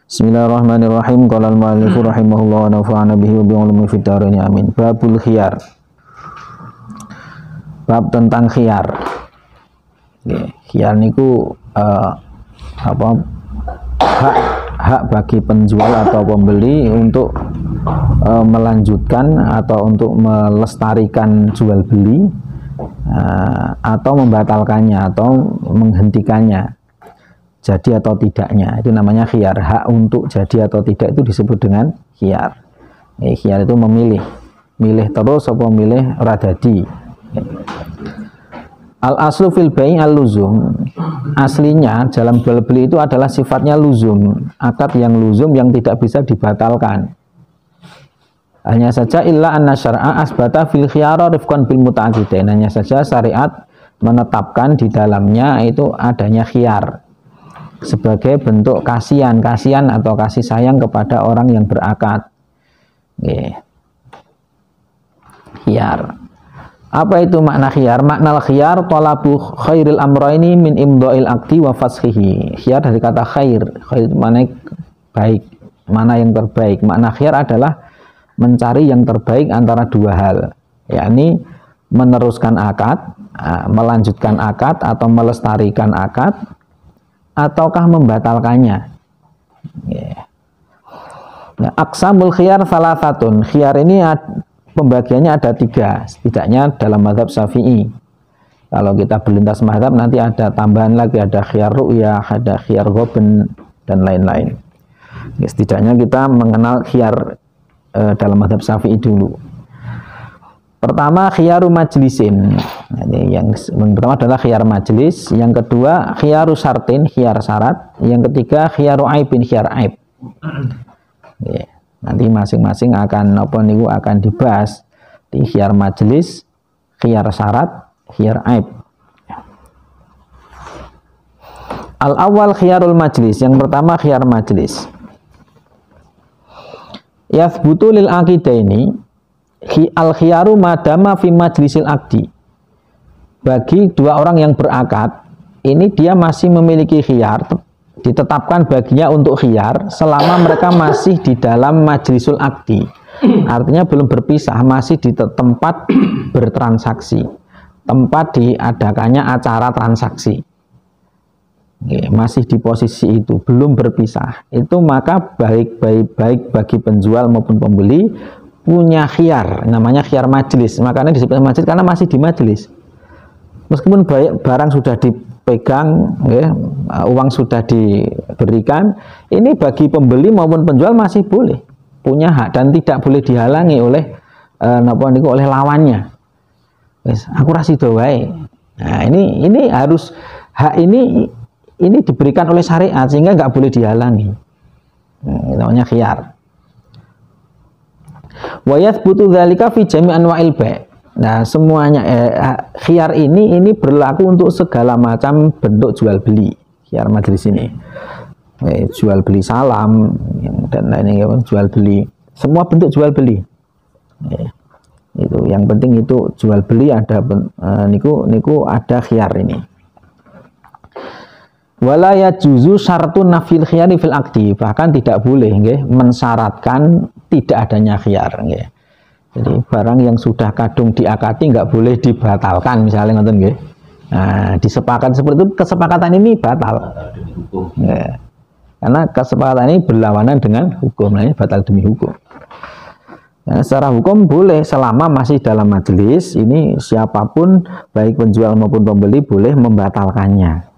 Bismillahirrahmanirrahim. Qala al-mu'allifu rahimahullah wa nafa'ana bihi wa bi'ulumi fid dharain amin. Babul khiyar. Bab tentang khiyar. Khiyar niku hak bagi penjual atau pembeli untuk melanjutkan atau untuk melestarikan jual beli atau membatalkannya atau menghentikannya, jadi atau tidaknya, itu namanya khiyar. Hak untuk jadi atau tidak itu disebut dengan khiyar. Khiyar itu memilih terus atau memilih radadi. Al-aslu fil bai' al-luzum. Aslinya dalam jual beli itu adalah sifatnya luzum, akad yang luzum yang tidak bisa dibatalkan. Hanya saja illa anna syar'a asbata fil khiyara rifqan bil muta'aqidain. Hanya saja syariat menetapkan di dalamnya itu adanya khiyar sebagai bentuk kasihan atau kasih sayang kepada orang yang berakad. Khiyar. Apa itu makna khiyar? Makna khiyar talabu khairil amraini min imdha'il aqdi wa fashihi. Khiyar dari kata khair. Khair mana baik, mana yang terbaik. Makna khiyar adalah mencari yang terbaik antara dua hal, yakni meneruskan akad, melanjutkan akad atau melestarikan akad, ataukah membatalkannya. Nah, aqsamul khiyar salasatun. Khiyar ini pembagiannya ada 3, setidaknya dalam mazhab Syafi'i. Kalau kita berlintas mazhab nanti ada tambahan lagi, ada khiyar ru'yah, ada khiyar ghabn dan lain-lain. Setidaknya kita mengenal khiyar dalam mazhab Syafi'i dulu. Pertama khiyaru majlisin. Yang pertama adalah khiyar majlis, yang kedua khiyaru syartin, khiyar syarat, yang ketiga khiyaru aibin, khiyar aib. Nanti masing-masing akan akan dibahas di khiyar majlis, khiyar syarat, khiyar aib. Al-awwal khiyarul majlis. Yang pertama khiyar majlis. Yathbutu lil aqidaini al-khiyaru madama fi majlisil aqdi. Bagi dua orang yang berakad, ini dia masih memiliki khiyar, ditetapkan baginya untuk khiyar selama mereka masih di dalam majlisul aqdi. Artinya belum berpisah, masih di tempat bertransaksi, tempat diadakannya acara transaksi. Masih di posisi itu, belum berpisah. Itu maka baik bagi penjual maupun pembeli punya khiyar, namanya khiyar majlis. Makanya disebut majlis karena masih di majlis. Meskipun barang sudah dipegang, uang sudah diberikan, ini bagi pembeli maupun penjual masih boleh punya hak dan tidak boleh dihalangi oleh oleh lawannya. Aku rasido wae. Nah, ini harus hak ini diberikan oleh syariat sehingga nggak boleh dihalangi. Namanya khiyar. Wa yathbutu dzalika fi jami' anwa'il bai'. Nah, semuanya khiyar ini berlaku untuk segala macam bentuk jual beli. Khiyar majlis ini. Jual beli salam dan lainnya, jual beli, semua bentuk jual beli. Itu yang penting itu jual beli ada niku ada khiyar ini. Wala yajuzu syartun nafil khiyari fil aqdi. Bahkan tidak boleh mensyaratkan tidak adanya khiyar. Jadi barang yang sudah kadung diakati nggak boleh dibatalkan misalnya ngoten nggih. Nah, disepakati seperti itu, kesepakatan ini batal. Karena kesepakatan ini berlawanan dengan hukum, ini batal demi hukum. Nah, secara hukum boleh selama masih dalam majelis, ini siapapun baik penjual maupun pembeli boleh membatalkannya.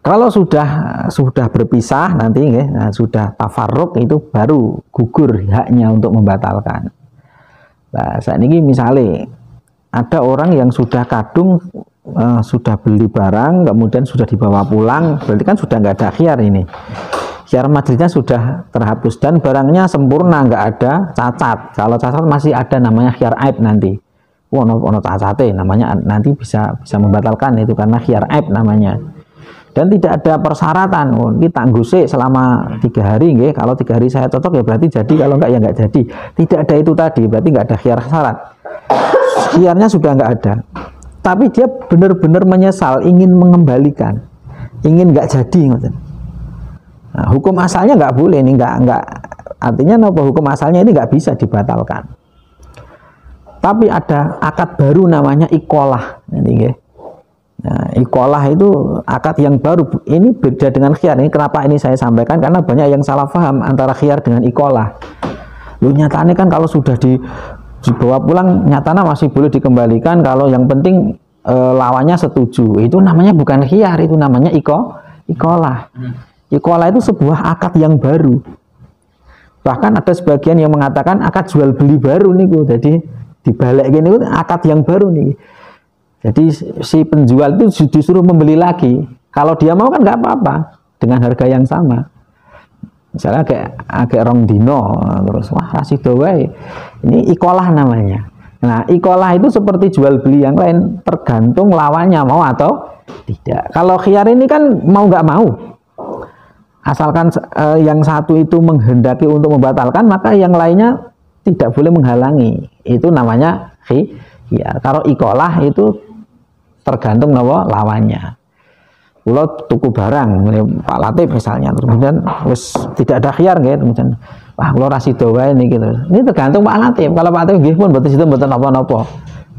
Kalau sudah berpisah nanti sudah tafarruq, itu baru gugur haknya untuk membatalkan. Nah, saat ini misalnya ada orang yang sudah kadung sudah beli barang kemudian sudah dibawa pulang, berarti kan sudah nggak ada khiyar ini. Khiyar majlisnya sudah terhapus dan barangnya sempurna, nggak ada cacat. Kalau cacat masih ada namanya khiyar aib nanti. Ono cacate namanya, nanti bisa membatalkan itu karena khiyar aib namanya. Dan tidak ada persyaratan, kita angguse selama 3 hari, kalau 3 hari saya cocok ya berarti jadi, kalau enggak ya enggak jadi. Tidak ada itu tadi, berarti enggak ada khiyar syarat. Khiyarnya sudah enggak ada. Tapi dia benar-benar menyesal, ingin mengembalikan, ingin enggak jadi. Nah, hukum asalnya nggak boleh ini, nggak artinya apa, hukum asalnya ini nggak bisa dibatalkan. Tapi ada akad baru namanya iqalah. Nah, iqalah itu akad yang baru. Ini beda dengan khiyar. Ini kenapa ini saya sampaikan, karena banyak yang salah paham antara khiyar dengan iqalah. Lu nyatanya kan kalau sudah dibawa pulang, nyatanya masih boleh dikembalikan kalau yang penting lawannya setuju. Itu namanya bukan khiyar, itu namanya iqalah. Iqalah itu sebuah akad yang baru. Bahkan ada sebagian yang mengatakan akad jual beli baru nih, jadi dibalik gini itu akad yang baru nih. Jadi si penjual itu disuruh membeli lagi. Kalau dia mau kan nggak apa-apa dengan harga yang sama. Misalnya kayak rong dino, terus wah rasido wae. Ini iqalah namanya. Nah, iqalah itu seperti jual beli yang lain, tergantung lawannya mau atau tidak. Kalau khiyar ini kan mau nggak mau. Asalkan yang satu itu menghendaki untuk membatalkan, maka yang lainnya tidak boleh menghalangi. Itu namanya khiyar. Kalau iqalah itu tergantung lawannya. Kalau tuku barang, Pak Latif misalnya, kemudian tidak ada khiyar gitu, kemudian wah kalau rasido wae ini gitu. Ini tergantung Pak Latif. Kalau Pak Latif nggih pun mboten napa-napa,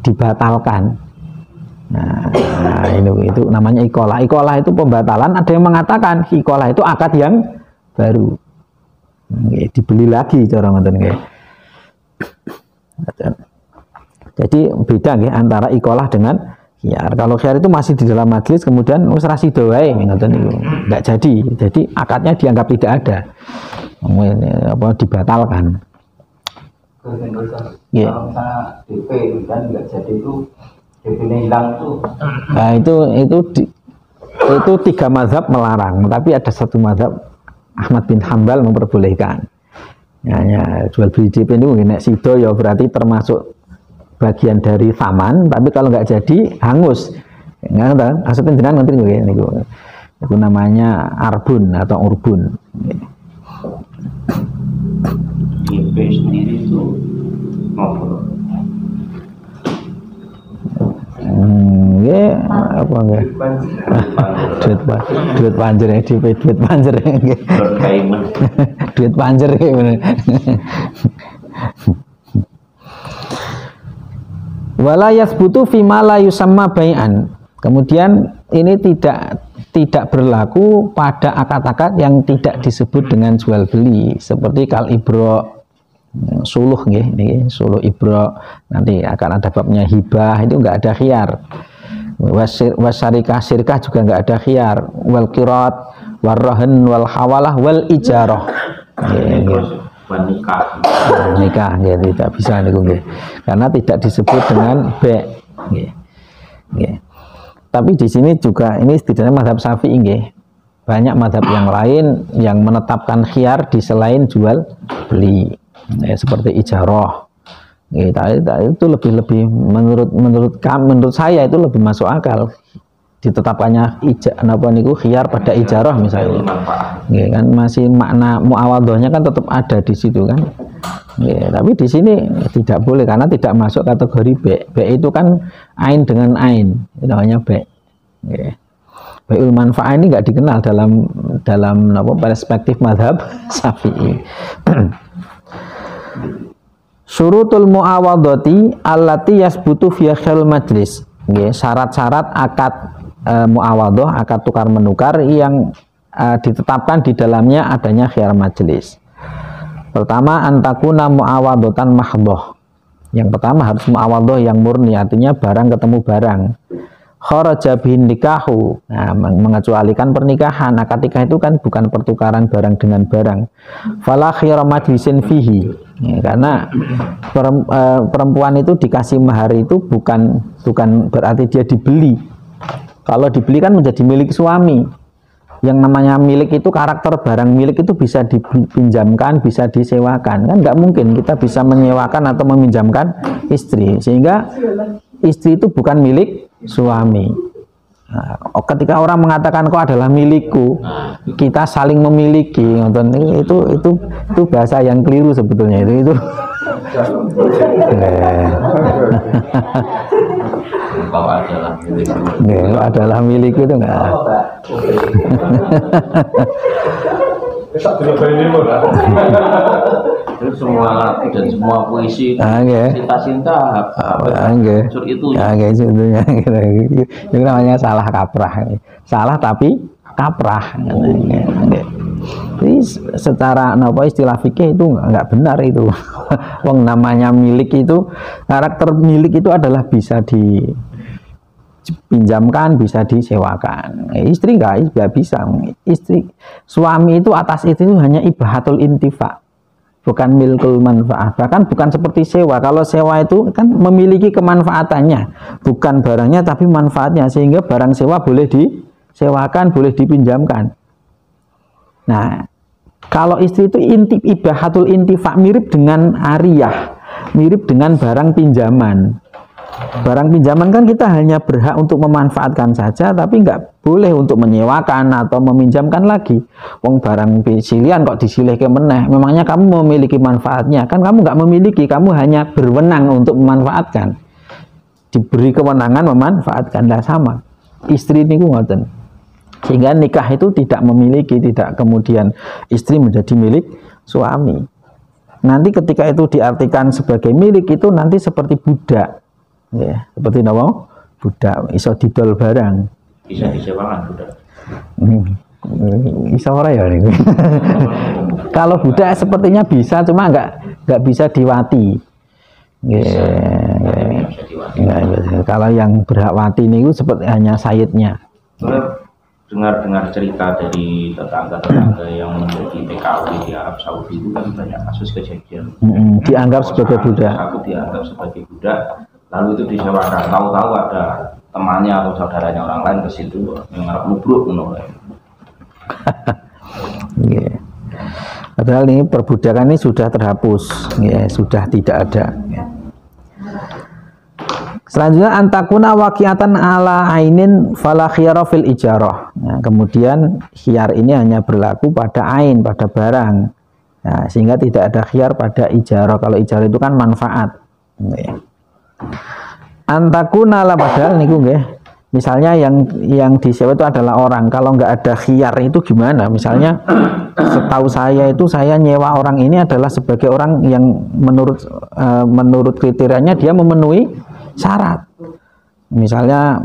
dibatalkan. Nah, itu namanya iqalah. Iqalah itu pembatalan. Ada yang mengatakan iqalah itu akad yang baru. Dibeli lagi cara ngoten nggih. Jadi beda nggih antara iqalah dengan khiyar. Kalau khiyar itu masih di dalam majelis, kemudian wis rasido wae ngoten niku. Enggak jadi. Jadi akadnya dianggap tidak ada. Dibatalkan. Iya. Kalau misalnya DP dan enggak jadi itu DP-nya hilang tuh. Nah, itu 3 mazhab melarang, tapi ada 1 mazhab Ahmad bin Hambal memperbolehkan. Ya, jual beli DP ini nek sido ya berarti termasuk bagian dari saman, tapi kalau nggak jadi hangus. Nggak, maksudnya jenengan nanti niku. Itu namanya arbun atau urbun. DP sendiri itu ngobrol. Apa enggak? Duit panjer ya, duit panjer ya. Duit panjer ya bener. Wala yathbutu fima la yusamma bai'an. Kemudian ini tidak berlaku pada akad-akad yang tidak disebut dengan jual beli, seperti kal ibro, suluh nggih, suluh ibro, nanti akan ada babnya hibah, itu enggak ada khiyar. Wasyarikah syirkah juga enggak ada khiyar. Wal qirat, warrahan, wal hawalah, wal ijarah. Nikah ya tidak bisa niku nggih. Karena tidak disebut dengan nggih. Nggih. Tapi di sini juga ini setidaknya mazhab Syafi'i nggih. Banyak mazhab yang lain yang menetapkan khiyar di selain jual beli. Seperti ijarah. Itu lebih menurut saya itu lebih masuk akal. Ditetapkannya khiyar pada ijarah misalnya. Kan masih makna muawadhahnya kan tetap ada di situ kan. Tapi di sini tidak boleh karena tidak masuk kategori B itu kan ain dengan ain, itu namanya B. Bai'ul manfaah ini nggak dikenal dalam perspektif mazhab Syafi'i. Syurutul muawadhati allati yasbutu fi khil majlis. Syarat-syarat akad muawadhah, akad tukar menukar yang ditetapkan di dalamnya adanya khiyar majlis. Pertama, antakuna muawadhatan mahdhah. Yang pertama harus muawadhah yang murni, artinya barang ketemu barang. Kharaja bin nikahu, nah, mengecualikan pernikahan. Akad nikah itu kan bukan pertukaran barang dengan barang. Fala khiyar majlisin fihi. Karena perempuan itu dikasih mahar itu bukan berarti dia dibeli. Kalau dibeli kan menjadi milik suami. Yang namanya milik itu karakter barang milik itu bisa dipinjamkan, bisa disewakan. Kan nggak mungkin kita bisa menyewakan atau meminjamkan istri. Sehingga istri itu bukan milik suami. Nah, ketika orang mengatakan kau adalah milikku, kita saling memiliki, itu bahasa yang keliru sebetulnya itu. Kau adalah milikku. Adalah milikku itu enggak. Terus semua lagu dan semua puisi cinta-cinta unsur itu. Itu namanya salah kaprah. Salah tapi kaprah. Jadi secara istilah fikih itu nggak benar itu. Wong namanya milik itu, karakter milik itu adalah bisa dipinjamkan, bisa disewakan. Istri nggak bisa. Suami itu atas itu hanya ibahatul intifa, bukan milkul manfaah. Bahkan bukan seperti sewa. Kalau sewa itu kan memiliki kemanfaatannya, bukan barangnya tapi manfaatnya, sehingga barang sewa boleh disewakan, boleh dipinjamkan. Nah, kalau istri itu ibahatul intifa, mirip dengan ariyah, mirip dengan barang pinjaman. Barang pinjaman kan kita hanya berhak untuk memanfaatkan saja, tapi nggak boleh untuk menyewakan atau meminjamkan lagi. Wong barang silihan kok disilih ke meneh, memangnya kamu memiliki manfaatnya? Kan kamu nggak memiliki, kamu hanya berwenang untuk memanfaatkan. Diberi kewenangan memanfaatkan, lah sama. Istri ini ngoten. Sehingga nikah itu tidak memiliki, tidak kemudian istri menjadi milik suami. Nanti ketika itu diartikan sebagai milik itu nanti seperti budak. Ya, seperti nama budak iso didol barang, bisa disewakan budak. Bisa ora ya ini. Kalau budak sepertinya bisa, cuma nggak bisa diwati. Kalau yang berhak wati ini seperti hanya sayidnya. Dengar cerita dari tetangga-tetangga yang menjadi TKW di Arab Saudi itu kan banyak kasus kejadian. Dianggap sebagai budak. Aku dianggap sebagai budak. Lalu itu disewakan, tahu-tahu ada temannya atau saudaranya orang lain ke situ yang ngarep nubruk menolak. Padahal ini perbudakan ini sudah terhapus, sudah tidak ada. Selanjutnya antakuna waqiatan ala ainin fala khiyara fil ijarah. Nah, kemudian khiyar ini hanya berlaku pada ain, pada barang. Nah, sehingga tidak ada khiyar pada ijarah. Kalau ijarah itu kan manfaat. Antakuna lah, padahal niku nggih. Misalnya yang disewa itu adalah orang. Kalau nggak ada khiyar itu gimana? Misalnya setahu saya itu saya nyewa orang ini adalah sebagai orang yang menurut kriterianya dia memenuhi syarat. Misalnya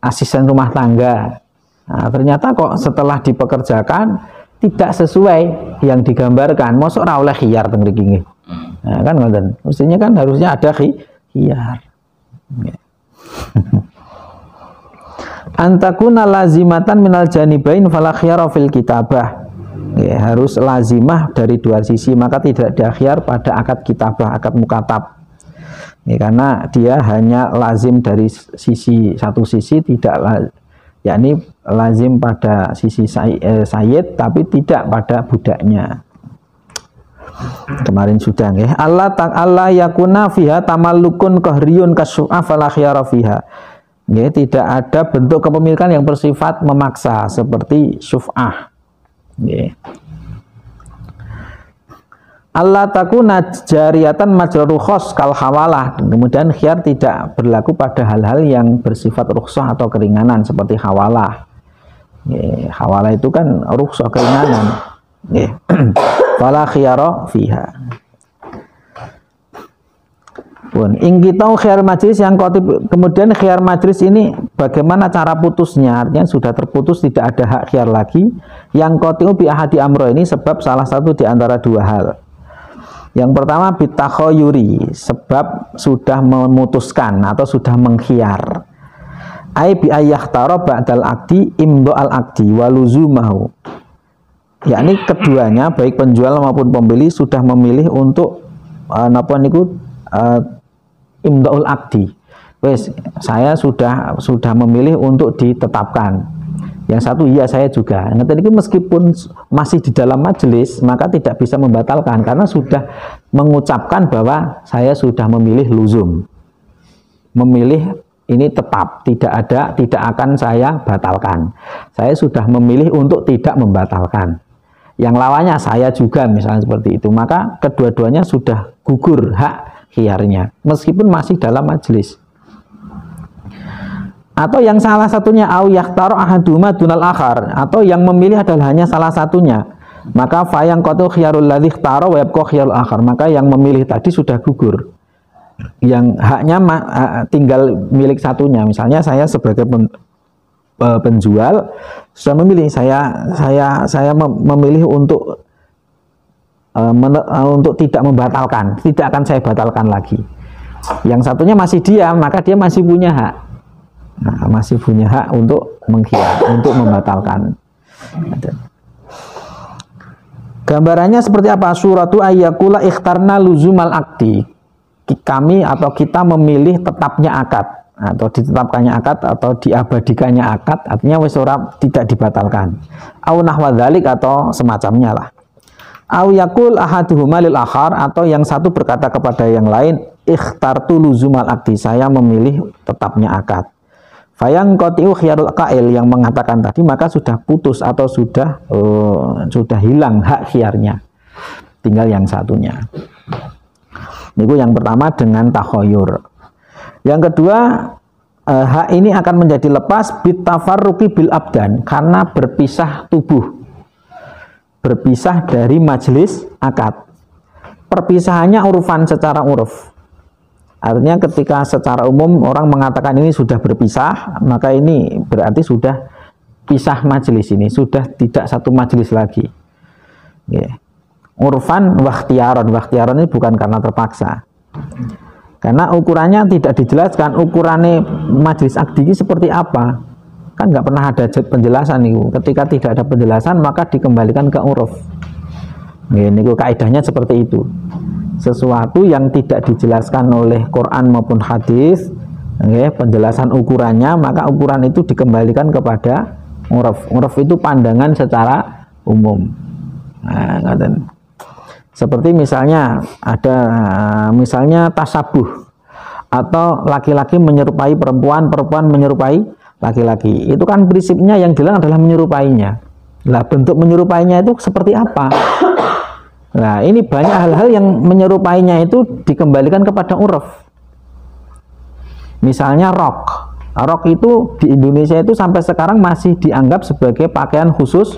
asisten rumah tangga. Nah, ternyata kok setelah dipekerjakan tidak sesuai yang digambarkan. Mosok ora oleh khiyar teng mriki nggih. Nah, kan ngoten. Mestinya kan harusnya ada khiyar. Antakuna lazimatan minal janibain fala khiyara fil kitabah. Harus lazimah dari dua sisi, maka tidak ada khiyar pada akad kitabah, akad mukatab. Karena dia hanya lazim dari satu sisi, tidak yakni lazim pada sisi sayyid tapi tidak pada budaknya. Kemarin sudah nggih. Allah yakuna fiha tamallukun qahriyun kasyu'a fala khiyara fiha. Nggih, tidak ada bentuk kepemilikan yang bersifat memaksa seperti syuf'ah. Nggih. Allah takuna jariyatan majrur khos kal hawalah. Kemudian khiyar tidak berlaku pada hal-hal yang bersifat rukhsah atau keringanan seperti hawalah. Hawalah itu kan rukhsah, keringanan. Fala khiyara fiha. Pun ingkitau khiyar majlis yang kemudian khiyar majlis ini bagaimana cara putusnya? Artinya sudah terputus, tidak ada hak khiyar lagi. Yang qatiu bi ahadi amro ini sebab salah satu di antara dua hal. Yang pertama bitakhoyuri, sebab sudah memutuskan atau sudah mengkhiyar. Ai bi ayyahtara ba'dal aqdi imdo al aqdi waluzumahu. Yakni keduanya baik penjual maupun pembeli sudah memilih untuk imdoul aqdi. Wes, saya sudah memilih untuk ditetapkan. Yang satu iya saya juga. Nah, tadi meskipun masih di dalam majelis, maka tidak bisa membatalkan karena sudah mengucapkan bahwa saya sudah memilih luzum. Memilih ini tetap, tidak akan saya batalkan. Saya sudah memilih untuk tidak membatalkan. Yang lawannya saya juga misalnya seperti itu, maka kedua-duanya sudah gugur hak khiyarnya meskipun masih dalam majelis. Atau yang salah satunya au yakhtaru ahaduma dunal akhar, atau yang memilih adalah hanya salah satunya, maka fayang qatu khiyarul ladzi ikhtara wa yabqa khiyarul akhar, maka yang memilih tadi sudah gugur, yang haknya tinggal milik satunya. Misalnya saya sebagai penjual sudah memilih, saya memilih untuk tidak membatalkan, tidak akan saya batalkan lagi. Yang satunya masih diam, maka dia masih punya hak. Nah, masih punya hak untuk mengkhiyar, untuk membatalkan. Gambarannya seperti apa? Suratu ayyakula ikhtarna luzumal akdi. Kami atau kita memilih tetapnya akad, atau ditetapkannya akad, atau diabadikannya akad, artinya wis ora tidak dibatalkan. Au nahwa dzalik, atau semacamnya lah. Au yakul ahaduhuma lil akhar, atau yang satu berkata kepada yang lain, ikhtartu luzumal akdi, saya memilih tetapnya akad. Fayang qatiu khiyarul qail, yang mengatakan tadi maka sudah putus atau sudah hilang hak khiyarnya, tinggal yang satunya. Itu yang pertama dengan takhoyur. Yang kedua, hak ini akan menjadi lepas bit tafarruqi bil abdan, karena berpisah tubuh, berpisah dari majelis akad. Perpisahannya urufan, secara uruf. Artinya ketika secara umum orang mengatakan ini sudah berpisah, maka ini berarti sudah pisah majelis, ini sudah tidak satu majelis lagi. Urfan wakhtiyaron, wakhtiyaron ini bukan karena terpaksa, karena ukurannya tidak dijelaskan. Ukurannya majelis akdi ini seperti apa, kan nggak pernah ada penjelasan itu. Ketika tidak ada penjelasan maka dikembalikan ke uruf. Ini kaidahnya seperti itu. Sesuatu yang tidak dijelaskan oleh Quran maupun hadis, penjelasan ukurannya, maka ukuran itu dikembalikan kepada uruf. Uruf itu pandangan secara umum. Nah, seperti misalnya ada misalnya tasabuh, atau laki-laki menyerupai perempuan, perempuan menyerupai laki-laki. Itu kan prinsipnya yang dilarang adalah menyerupainya. Lah, bentuk menyerupainya itu seperti apa? Nah, ini banyak hal-hal yang menyerupainya itu dikembalikan kepada uruf. Misalnya rok. Rok itu di Indonesia itu sampai sekarang masih dianggap sebagai pakaian khusus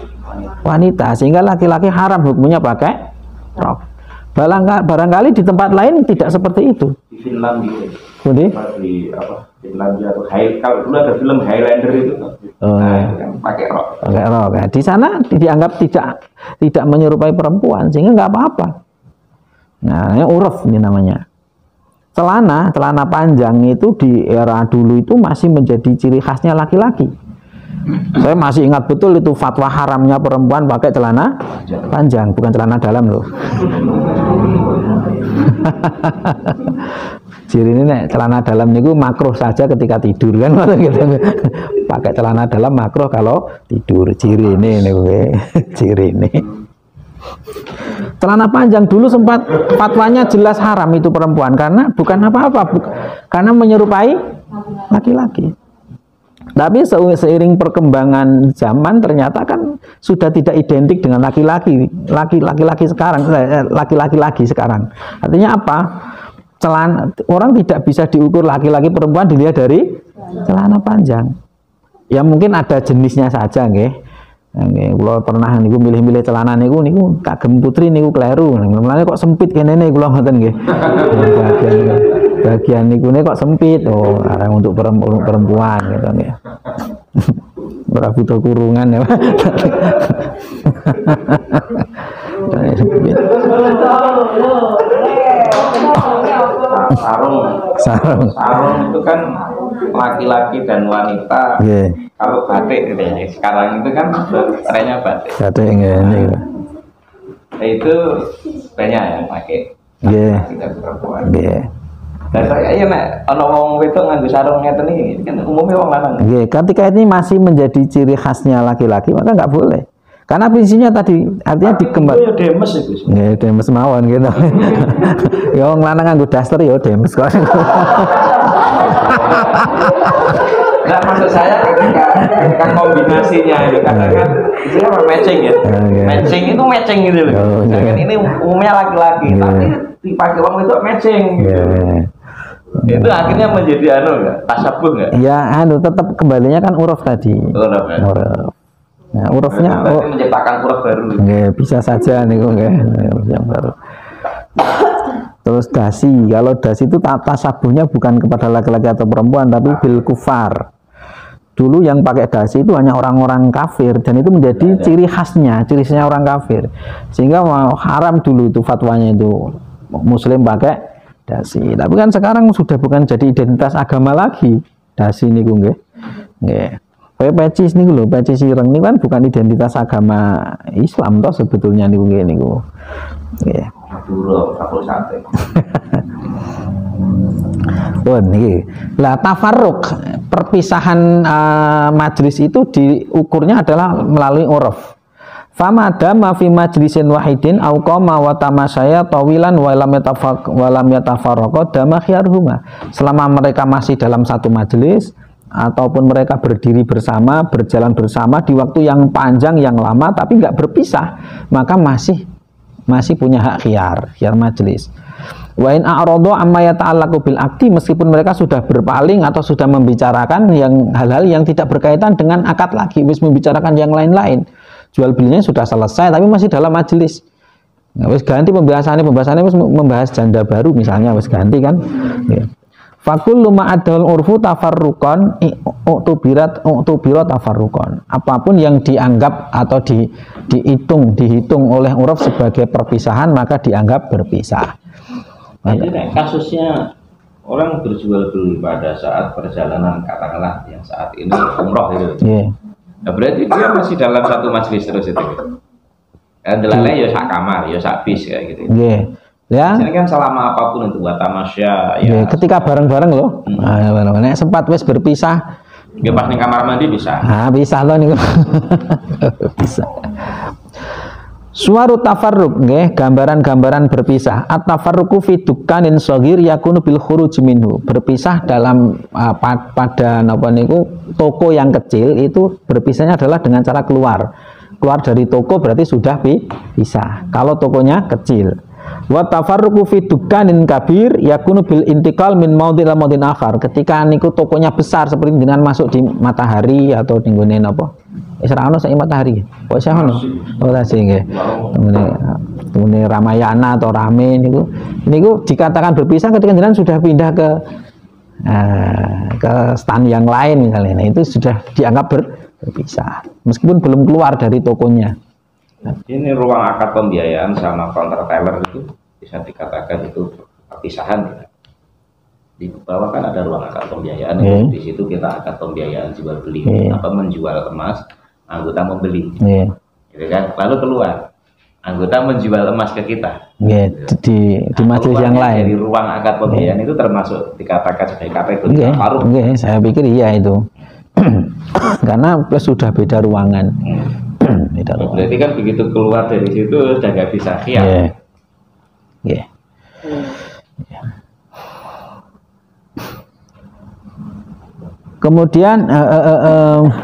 wanita, sehingga laki-laki haram hukumnya pakai rok. Barangkali di tempat lain tidak seperti itu. Di Finland gitu. Di Finlandia atau kalau dulu ada film Highlander itu. Yang pakai rok. Pakai rok. Nah, di sana dianggap tidak menyerupai perempuan, sehingga nggak apa-apa. Nah, ini uruf ini namanya. Celana panjang itu di era dulu itu masih menjadi ciri khasnya laki-laki. Saya masih ingat betul itu fatwa haramnya perempuan pakai celana panjang, bukan celana dalam loh. Ciri ini celana dalam niku makruh saja ketika tidur kan, gitu. Pakai celana dalam makruh kalau tidur. Ciri ini ciri ini. Celana panjang dulu sempat fatwanya jelas haram itu perempuan, karena bukan apa-apa, karena menyerupai laki-laki. Tapi seiring perkembangan zaman ternyata kan sudah tidak identik dengan laki-laki sekarang, laki-laki lagi sekarang. Artinya apa? Celana orang tidak bisa diukur laki-laki perempuan dilihat dari celana panjang. Ya mungkin ada jenisnya saja, nggih. Kalau pernah niku milih-milih celana niku kagem putri niku kleru. Mulane kok sempit kene niku kula ngoten nggih. Bagian niku kok sempit. Oh, arang untuk perempuan gitu nggih. Ora butuh kurungan ya. Sarung itu kan laki-laki dan wanita. Kalau batik gitu ya, sekarang itu kan trennya batik. Batik ini. Nah, itu banyak yang pakai. Kita perempuan. Dan saya ya nek ana wong wedok nganggo sarung ngeten iki kan umumnya wong lanang. Ketika ini masih menjadi ciri khasnya laki-laki maka nggak boleh. Karena prinsipnya tadi artinya dikembali. Ya demes itu. Nggih, demes mawon gitu. Ya wong lanang nganggo daster ya demes kok. Nah, maksud saya ketika kombinasinya itu katakan istilah apa matching ya. Matching itu matching gitu loh. Ini umumnya laki-laki, tapi dipakai wong itu matching. Itu akhirnya menjadi tasabuh nggak? Ya, tetap kembalinya kan uruf tadi. Uruf. Ya? Uruf. Nah, urufnya menciptakan uruf baru. Bisa saja nih kok yang baru. Terus dasi, kalau dasi itu tasabuhnya bukan kepada laki-laki atau perempuan, tapi bil kufar. Dulu yang pakai dasi itu hanya orang-orang kafir, dan itu menjadi ciri khasnya orang kafir, sehingga haram dulu itu fatwanya itu muslim pakai dasi. Tapi kan sekarang sudah bukan jadi identitas agama lagi dasi ini nggih. Kayak pecis nih lho, pecis ireng ini kan bukan identitas agama Islam toh sebetulnya niku nggih niku. Nggih. Madura, kapul sate. Lah tafarruq, perpisahan majlis itu diukurnya adalah melalui uruf. Fama dama fi majlisin wahidin au qama wa tamasaya tawilan wa lam yatafarraqa dama khiyarhuma. Selama mereka masih dalam satu majelis ataupun mereka berdiri bersama, berjalan bersama di waktu yang panjang yang lama tapi nggak berpisah, maka masih punya hak khiyar majelis. Wa in a'radu amma yata'allaqu bil aqdi, meskipun mereka sudah berpaling atau sudah membicarakan hal-hal yang tidak berkaitan dengan akad lagi, wis membicarakan yang lain-lain. Jual belinya sudah selesai tapi masih dalam majelis. Nah, wis ganti pembahasannya wis membahas janda baru misalnya, wis ganti kan. Ya. Fakul luma adal urfu tafarruqan u'tubirat tafarruqan. Apapun yang dianggap atau dihitung oleh uruf sebagai perpisahan maka dianggap berpisah. Jadi kasusnya orang berjual beli pada saat perjalanan katakanlah yang saat ini umroh itu. Yeah. Nah, berarti dia masih dalam satu majelis terus itu. Andalannya ya sak kamar, ya sak bis kayak gitu. Yeah. Ya. Ini kan selama apapun itu buat tamasya ya. Ketika bareng-bareng loh. Nah, sempat wes berpisah. Ya pas ning kamar mandi bisa. Nah, bisa loh nih. Bisa. Suaru tafarruq nggih, gambaran-gambaran berpisah. At-tafarruqu fi dukkanin shaghir yakunu bil khuruj minhu. Berpisah dalam pada napa niku toko yang kecil itu berpisahnya adalah dengan cara keluar. Keluar dari toko berarti sudah pisah. Kalau tokonya kecil. Wa tafarruqu fi dukkanin kabir yakunu bil intiqal min maudhin ila maudhin akhar. Ketika niku tokonya besar seperti dengan masuk di Matahari atau di nggone napa? Wis ra ono sak Matahari. Kok isih ono? Ora sih nggih. Temune Ramayana atau Rame niku dikatakan berpisah ketika jenengan sudah pindah ke stan yang lain misalnya. Nah, itu sudah dianggap berpisah meskipun belum keluar dari tokonya. Ini ruang akad pembiayaan sama counter teller itu bisa dikatakan itu perpisahan ya. Di bawah kan ada ruang akad pembiayaan, di situ kita akad pembiayaan jual beli, menjual emas, anggota membeli, gitu kan. Lalu keluar anggota menjual emas ke kita, di majelis yang lain. Di ruang akad pembiayaan itu termasuk dikatakan sebagai kategori tafarruq. Saya pikir iya itu, karena sudah beda ruangan. Berarti kan begitu keluar dari situ sudah nggak bisa khiyar. Kemudian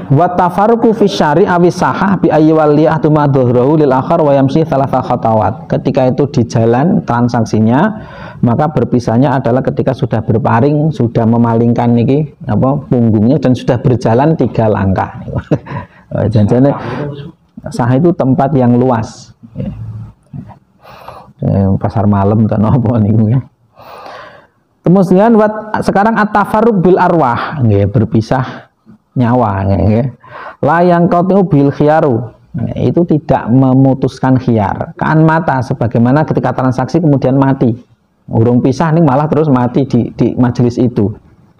wa tafarruqu fi syari awis sahah bi ayyi waliyah tuma dhuhrahu lil akhar wa yamshi thalatha khatawat. Ketika itu di jalan transaksinya, maka berpisahnya adalah ketika sudah berparing, sudah memalingkan niki punggungnya dan sudah berjalan 3 langkah. Janjane sah itu tempat yang luas. Pasar malam atau apa niku ya. Kemudian sekarang at-tafarruq bil arwah, nggih, berpisah nyawa nggih. La yang qat'u bil khiyaru, itu tidak memutuskan khiyar. Kan mata sebagaimana ketika transaksi kemudian mati. Urung pisah nih malah terus mati di majelis itu.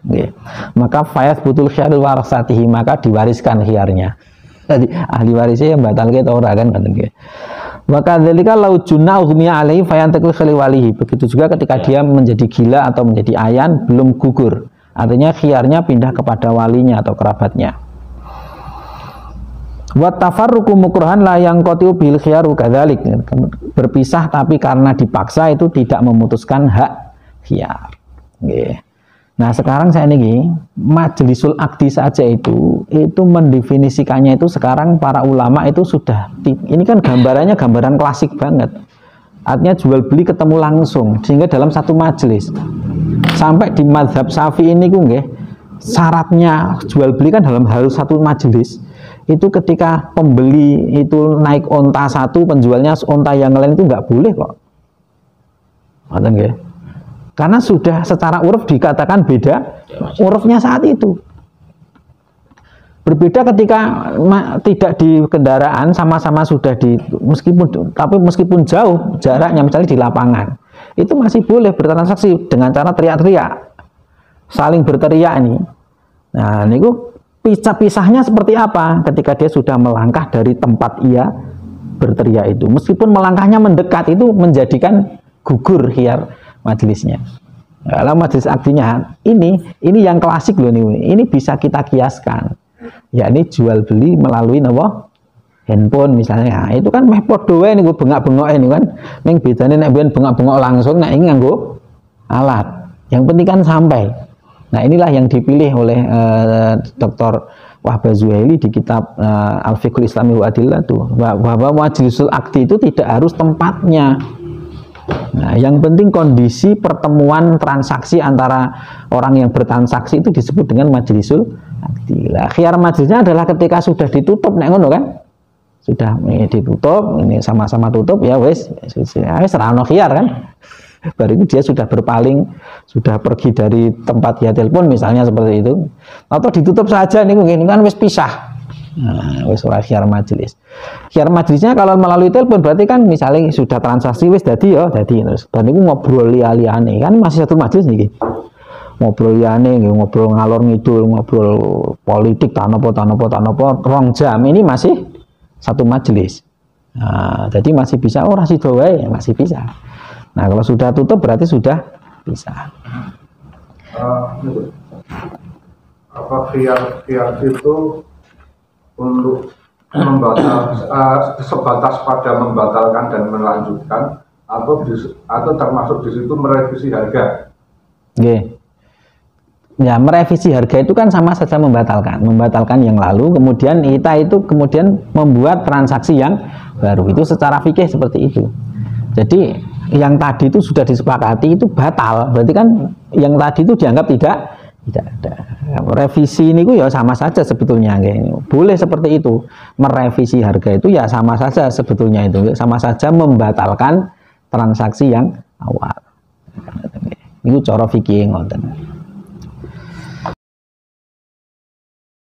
Nggih. Maka fayat butul khiyarul warasatihi, maka diwariskan khiyarnya. Jadi ahli warisnya yang batal kita ora kan ngoten nggih. Maka dzalika lau junna ughmiya alaihi fayantakil khaliwalihi. Begitu juga ketika dia menjadi gila atau menjadi ayan belum gugur. Artinya khiyarnya pindah kepada walinya atau kerabatnya. Wa tafarruqu mukruhan la yang qatiu bil khiyaru kadzalik. Berpisah tapi karena dipaksa itu tidak memutuskan hak khiyar. Nggih. Nah, sekarang saya ini majlisul akdi saja itu mendefinisikannya itu sekarang para ulama itu sudah, ini kan gambarannya gambaran klasik banget. Artinya jual beli ketemu langsung, sehingga dalam satu majelis. Sampai di mazhab Syafi'i ini nggih, syaratnya jual beli kan dalam harus satu majelis. Itu ketika pembeli itu naik onta satu, penjualnya onta yang lain itu nggak boleh kok. Ngoten nggih. Karena sudah secara uruf dikatakan beda urufnya saat itu. Berbeda ketika tidak di kendaraan, sama-sama sudah di meskipun jauh jaraknya, misalnya di lapangan, itu masih boleh bertransaksi dengan cara teriak-teriak, saling berteriak ini. Nah, ini pisahnya seperti apa? Ketika dia sudah melangkah dari tempat ia berteriak itu, meskipun melangkahnya mendekat, itu menjadikan gugur khiyar majelisnya. Kalau majelis akdinya ini yang klasik loh nih, ini bisa kita kiaskan. Yakni jual beli melalui apa? Handphone misalnya. Nah, itu kan meh podo wae niku bengak-bengok ini kan. Ning bedane nek mbiyen bengak-bengok langsung, nek ini nganggo alat. Yang penting kan sampai. Nah, inilah yang dipilih oleh Dr. Wahbah Zuhaili di kitab Al-Fiqhul Islami wa Adillatuh, bahwa majlisul akdi itu tidak harus tempatnya. Nah, yang penting kondisi pertemuan transaksi antara orang yang bertransaksi itu disebut dengan majlisul akdi. Lah, khiyar majlisnya adalah ketika sudah ditutup nek ngono kan. Sudah ditutup, ini sama-sama tutup ya wis ora ono khiyar kan. Baru itu dia sudah berpaling, sudah pergi dari tempat dia telepon misalnya seperti itu. Atau ditutup saja nih mungkin kan wis pisah. Nah, wis ora khiyar majelis. Khiyar majelisnya kalau melalui telepon berarti kan misalnya sudah transaksi wis dadi terus. Dan itu ngobrol liane kan masih satu majelis nih. Ngobrol liane, ngobrol ngalor ngidul, ngobrol politik tanopo 2 jam ini masih satu majelis. Nah, jadi masih bisa sida wae masih bisa. Nah, kalau sudah tutup berarti sudah bisa. Apa khiyar itu untuk sebatas pada membatalkan dan melanjutkan atau termasuk di situ merevisi harga? Oke. Ya, merevisi harga itu kan sama saja membatalkan yang lalu, kemudian kita itu kemudian membuat transaksi yang baru. Itu secara fikih seperti itu. Jadi yang tadi itu sudah disepakati itu batal, berarti kan yang tadi itu dianggap tidak ada. Revisi ini ya sama saja sebetulnya, boleh seperti itu. Merevisi harga itu ya sama saja sebetulnya, itu sama saja membatalkan transaksi yang awal. Itu cara fikih ngoten.